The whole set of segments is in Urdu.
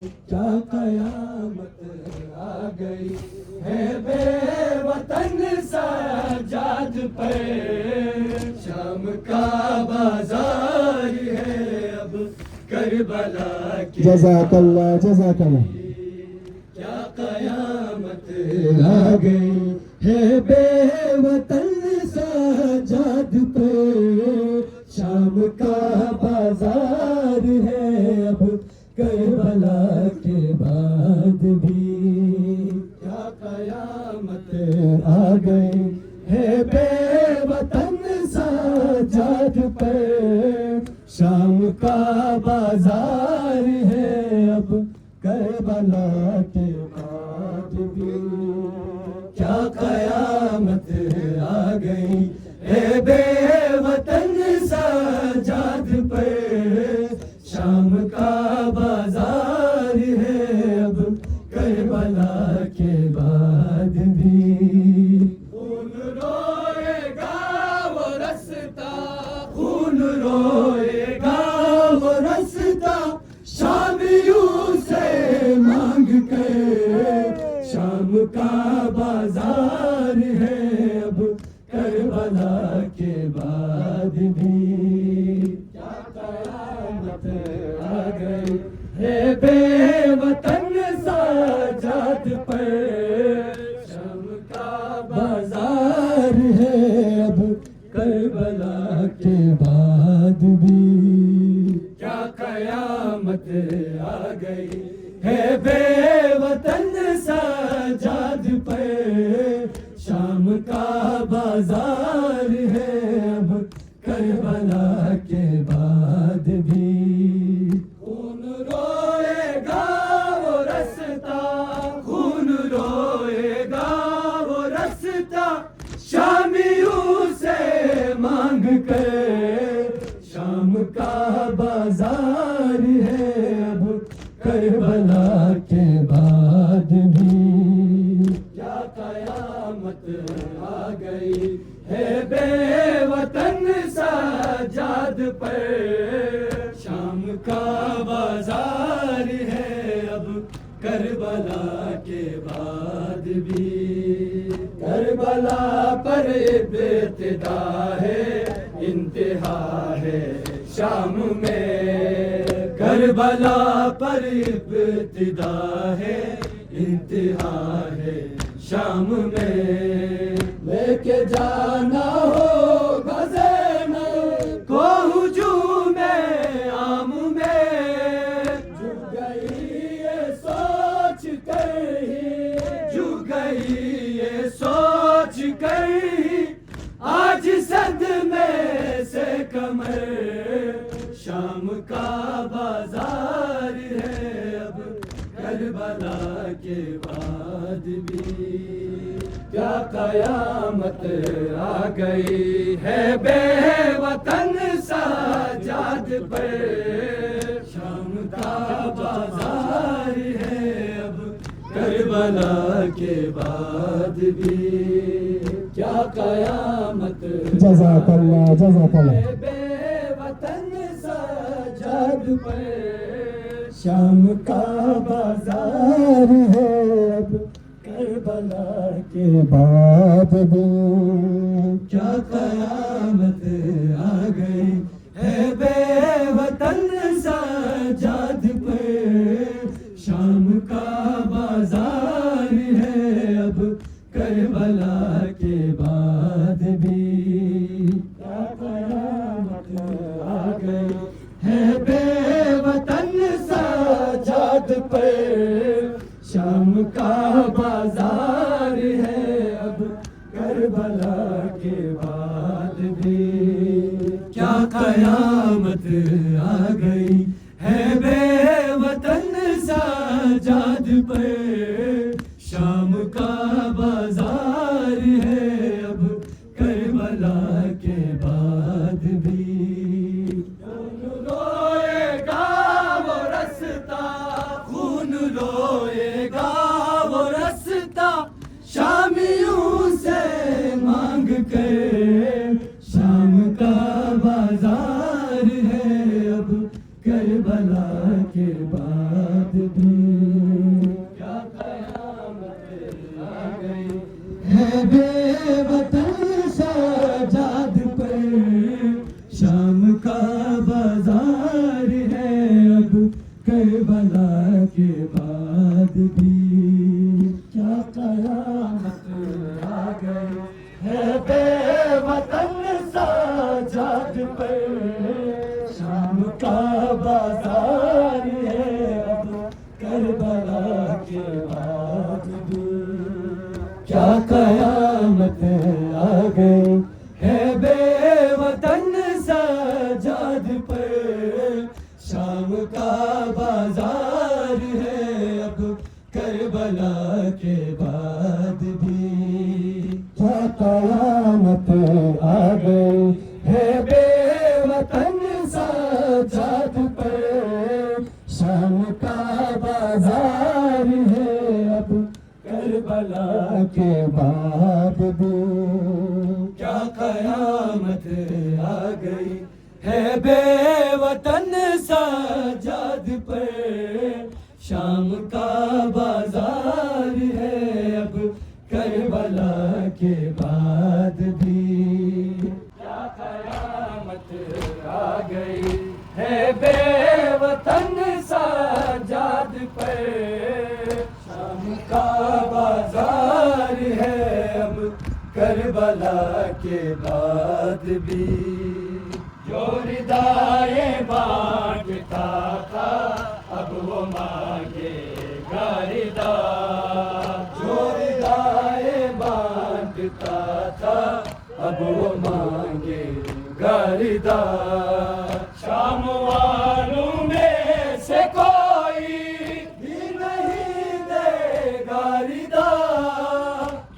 کیا قیامت آ گئی ہے بے وطن سجاد پر، شام کا بازار ہے اب کربلا کے، جزاک اللہ جزاک اللہ. کیا قیامت آ گئی ہے بے وطن سجاد پر، شام کا بازار ہے اب کربلا کے بعد بھی. کیا قیامت آ گئی ہے بے وطن سجاد پر، شام کا بازار ہے اب کربلا کے بعد بھی. کیا قیامت آ گئی ہے بے وطن سجاد پر، شام کا بازار ہے اب کربلا کے بعد بھی. خون روئے گا وہ رستا، خون روئے گا وہ رستا، شامیوں سے مانگ کر، شام کا بازار ہے اب کربلا کے بعد بھی. کیا قیامت آ گئی ہے بے وطن سجاد پر، شام کا بازار ہے اب کربلا کے بعد بھی. کیا قیامت آ گئی ہے بے وطن سجاد پر، شام کا بازار ہے اب کربلا کے بعد بھی. خون روئے گا وہ رستا، خون روئے گا وہ رستا، شامیوں سے مانگ کر، شام کا بازار ہے اب کربلا کے بعد بھی. کیا قیامت آ گئی ہے بے وطن سجاد پر، شام کا بازار ہے اب کربلا کے بعد بھی. کربلا پر ابتدا ہے انتہا ہے شام میں، کربلا پر ابتدا ہے انتہا ہے شام میں. لے کے جانا ہوگا زینب کو ہجوم عام میں، جھک گئی یہ سوچ کر ہی، جھک گئی یہ سوچ کر ہی، آج صدمے سے کمر، شام کا بازار ہے اب کربلا کے بعد بھی. کیا قیامت آ گئی ہے بے وطن سجاد پر، شام کا بازار ہے اب کربلا کے بعد بھی. کیا قیامت جزاک اللہ جزاک اللہ. بے وطن سجاد پر، شام کا بازار ہے اب کربلا کے بعد بھی. کیا قیامت آ گئی ہے بے وطن سجاد پر، شام کا بازار ہے اب کربلا کے بعد بھی. کیا قیامت آ گئی ہے بے وطن سجاد پر، شام کا بازار ہے اب کربلا کے بعد بھی. کیا قیامت آ گئی ہے بے وطن سجاد پر، شام کا بازار ہے اب کربلا کے بعد بھی. خون روئے گا وہ رستا، خون روئے گا وہ رستا، شامیوں سے مانگ کر، شام کا بازار ہے اب کربلا کے بعد بھی. کربلا کے بعد بھی کیا قیامت آ گئی ہے بے وطن سجاد پر شام کا بازار ہے اب کربلا کے بعد بھی کیا قیامت آ گئی ہے بے وطن سجاد پر شام کا بازار ہے اب کربلا کے بعد بھی کیا قیامت آ گئی ہے بے وطن سجاد پر شام کا بازار ہے اب کربلا کے بعد بھی کیا قیامت آ گئی ہے بے وطن سجاد پر شام کا بازار ہے اب کربلا کے بعد بھی کیا قیامت آ گئی ہے بے وطن سجاد پر شام کا بازار ہے اب کربلا کے بعد بھی جو ردائے بانٹتا تھا اب وہ مانگے گا ردا جو ردائے بانٹتا تھا اب وہ مانگے گا ردا شام والوں میں سے کوئی بھی نہیں دے گا ردا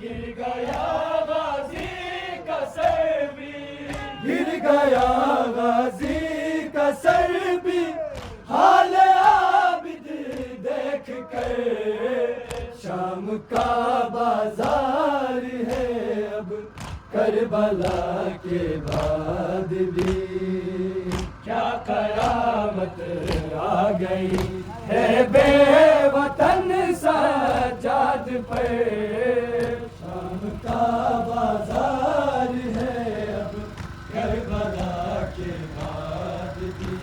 گر گیا غازی کا سر بھی گر گیا غازی کا سر بھی حال عابد دیکھ کر شام کا بازار ہے اب کربلا کے بعد بھی کیا قیامت آ گئی ہے بے وطن سجاد پر شام کا بازار ہے اب کربلا کے بعد بھی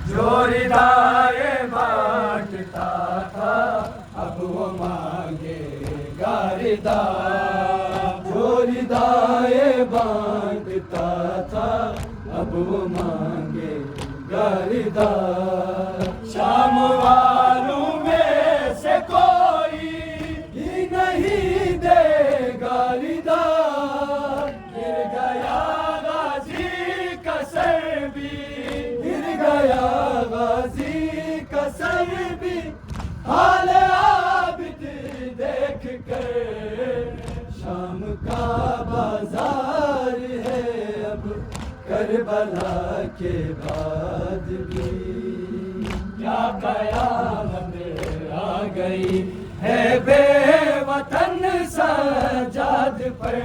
جو ردائے بانٹتا تھا اب وہ مانگے گا ردا جو ردائے بانٹتا تھا اب وہ مانگے گا ردا شام والوں میں سے کوئی بھی نہیں دے گا ردا گر گیا غازی کا سر بھی گر گیا غازی کا سر بھی حال عابد دیکھ کر شام کا بازار ہے اب کربلا کے بعد بھی کیا قیامت آ گئی ہے بے وطن سجاد پر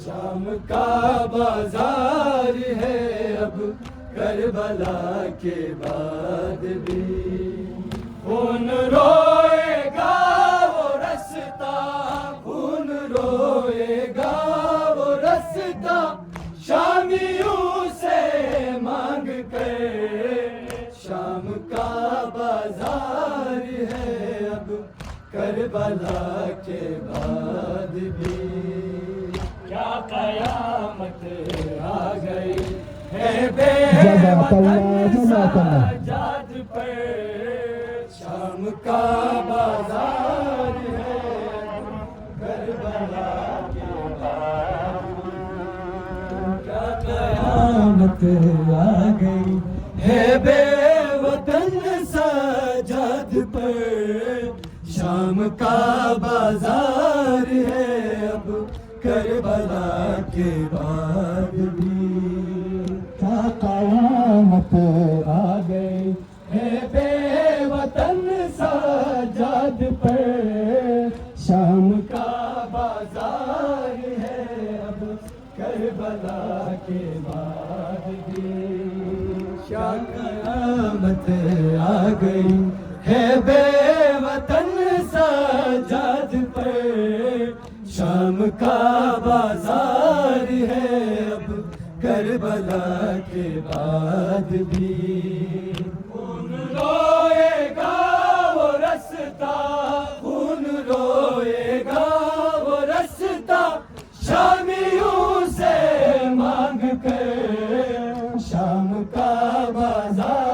شام کا بازار ہے اب کربلا کے بعد بھی خون روئے گا وہ رستہ خون روئے گا وہ رستہ شامیوں سے مانگ کر شام کا بازار ہے اب کربلا کے بعد بھی کیا قیامت آ گئی ہے بے وطن سجاد پر شام کا بازار ہے کربلا کے بعد کیا قیامت آ گئی ہے بے وطن سجاد پر شام کا بازار ہے اب کربلا کے بعد بھی کیا قیامت آ گئی ہے بے وطن سجاد پر شام کا بازار ہے اب کربلا کے بعد بھی کیا قیامت آ گئی ہے بے وطن سجاد پر شام کا بازار ہے اب کربلا کے بعد بھی روئے گا وہ رستہ، خون روئے گا وہ رستہ، شامیوں سے مانگ کر شام کا بازار